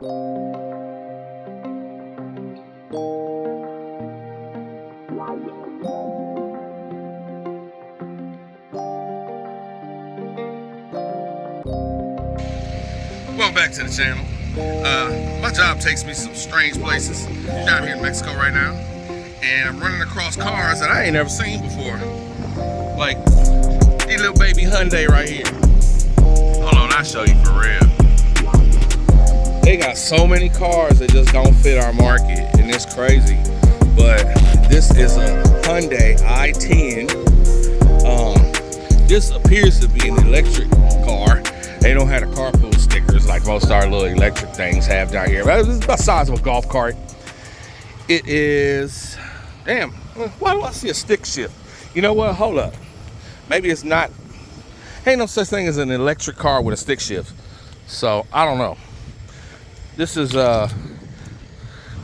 Welcome back to the channel. My job takes me some strange places. I'm down here in Mexico right now, and I'm running across cars that I ain't never seen before. Like these little baby Hyundai right here. Hold on, I'll show you for real. They got so many cars that just don't fit our market, and it's crazy. But this is a Hyundai i10. This appears to be an electric car. They don't have the carpool stickers like most of our little electric things have down here. But it's about the size of a golf cart. It is, damn, why do I see a stick shift? You know what, hold up. Maybe it's not, ain't no such thing as an electric car with a stick shift. So, I don't know. This is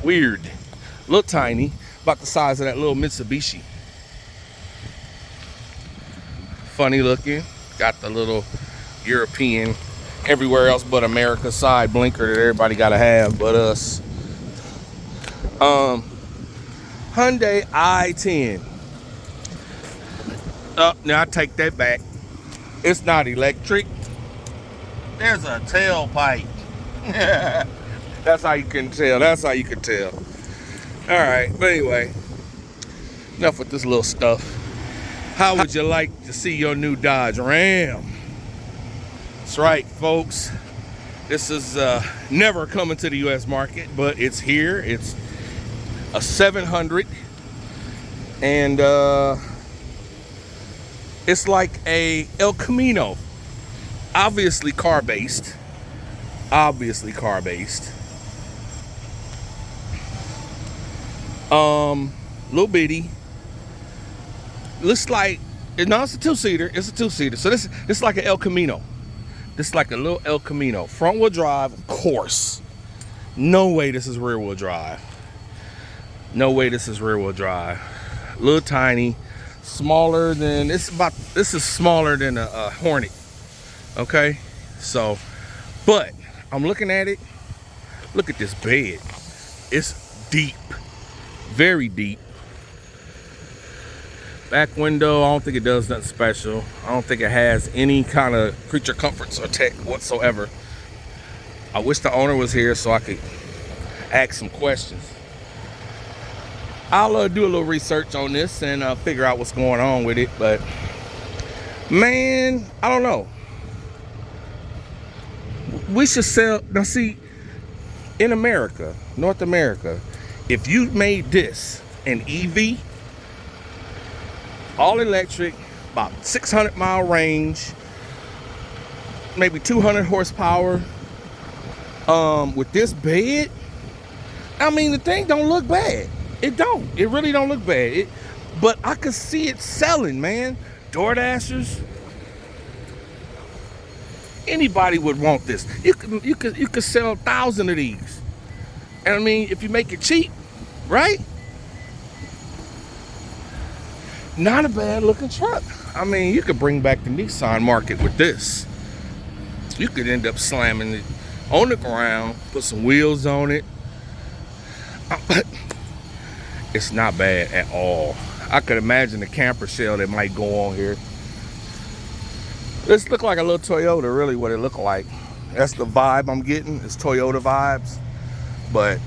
weird. A little tiny, about the size of that little Mitsubishi. Funny looking, got the little European, everywhere else but America side blinker that everybody gotta have but us. Hyundai i10. Oh, now I take that back. It's not electric. There's a tailpipe. That's how you can tell. That's how you can tell. All right, but anyway, enough with this little stuff. How would you like to see your new Dodge Ram? That's right, folks. This is never coming to the U.S. market, but it's here. It's a 700, and it's like a El Camino. Obviously car-based. Obviously car-based. Little bitty. Looks like, no, it's a two-seater. It's a two-seater. So this is like an El Camino. This is like a little El Camino. Front-wheel drive, of course. No way this is rear-wheel drive. No way this is rear-wheel drive. A little tiny. Smaller than, this is smaller than a Hornet. Okay? So, but I'm looking at it. Look at this bed. It's deep. Very deep. Back window, I don't think it does nothing special. I don't think it has any kind of creature comforts or tech whatsoever. I wish the owner was here so I could ask some questions. I'll do a little research on this and figure out what's going on with it. But man, I don't know. We should sell, now see, in America, North America, if you made this an EV, all electric, about 600-mile range, maybe 200 horsepower, with this bed, I mean, the thing don't look bad. It don't. It really don't look bad. But I could see it selling, man. Door dashers. Anybody would want this. You could sell 1,000 of these. And I mean, if you make it cheap, right? Not a bad looking truck. I mean, you could bring back the Nissan market with this. You could end up slamming it on the ground, put some wheels on it. But it's not bad at all. I could imagine the camper shell that might go on here. This look like a little Toyota, really what it looked like. That's the vibe I'm getting. It's Toyota vibes. But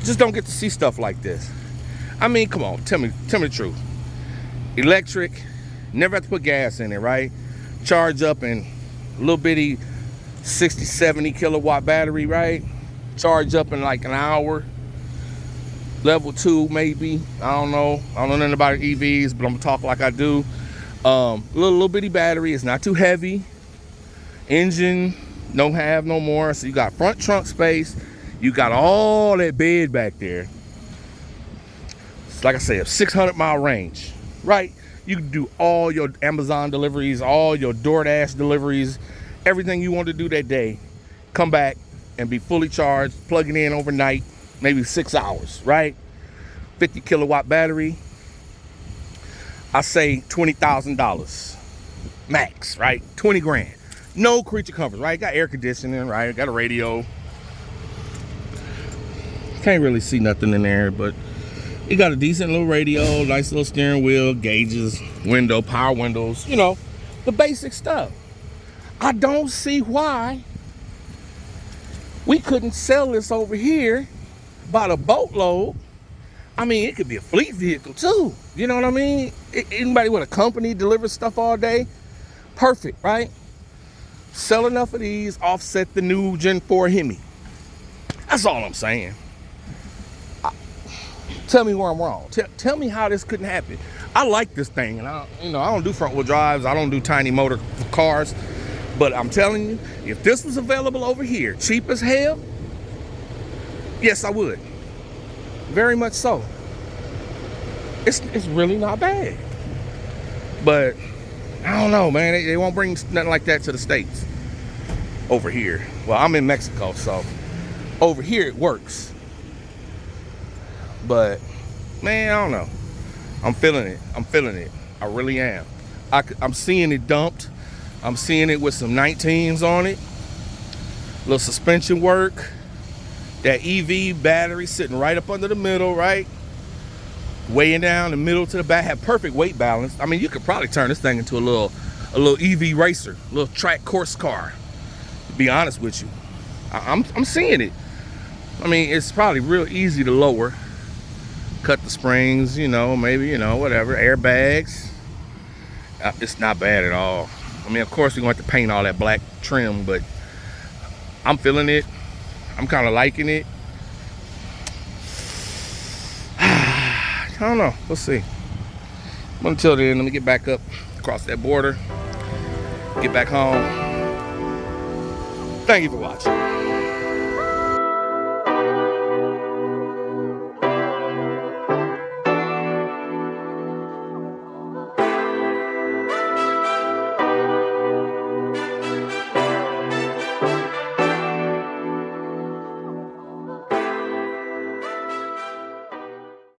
just don't get to see stuff like this. I mean, come on, tell me the truth. Electric, never have to put gas in it, right? Charge up in a little bitty 60, 70 kilowatt battery, right? Charge up in like an hour. Level 2 maybe. I don't know nothing about EVs, but I'm gonna talk like I do. Little bitty battery. It's not too heavy. Engine, don't have no more. So you got front trunk space. You got all that bed back there. It's like I say, a 600-mile range, right? You can do all your Amazon deliveries, all your DoorDash deliveries, everything you want to do that day. Come back and be fully charged, plug it in overnight, maybe 6 hours, right? 50 kilowatt battery. I say $20,000 max, right? 20 grand. No creature comforts, right? Got air conditioning, right? Got a radio, Can't really see nothing in there, but it got a decent little radio, nice little steering wheel, gauges, window, power windows, you know, the basic stuff. I don't see why we couldn't sell this over here by the boatload. I mean, it could be a fleet vehicle too. You know what I mean? Anybody with a company delivers stuff all day, perfect, right? Sell enough of these, offset the new Gen 4 Hemi. That's all I'm saying. Tell me where I'm wrong. Tell me how this couldn't happen. I like this thing, and I don't do front wheel drives. I don't do tiny motor cars, but I'm telling you, if this was available over here, cheap as hell, yes, I would. Very much so. It's really not bad, but I don't know, man. They won't bring nothing like that to the States over here. Well, I'm in Mexico, so over here it works. But man, I don't know. I'm feeling it. I really am. I'm seeing it dumped. I'm seeing it with some 19s on it. Little suspension work. That EV battery sitting right up under the middle, right? Weighing down the middle to the back. Have perfect weight balance. I mean, you could probably turn this thing into a little EV racer, a little track course car. To be honest with you, I'm seeing it. I mean, it's probably real easy to lower. Cut the springs, you know, maybe, you know, whatever. Airbags. It's not bad at all. I mean, of course, we're going to have to paint all that black trim, but I'm feeling it. I'm kind of liking it. I don't know. We'll see. But until then, let me get back up across that border. Get back home. Thank you for watching.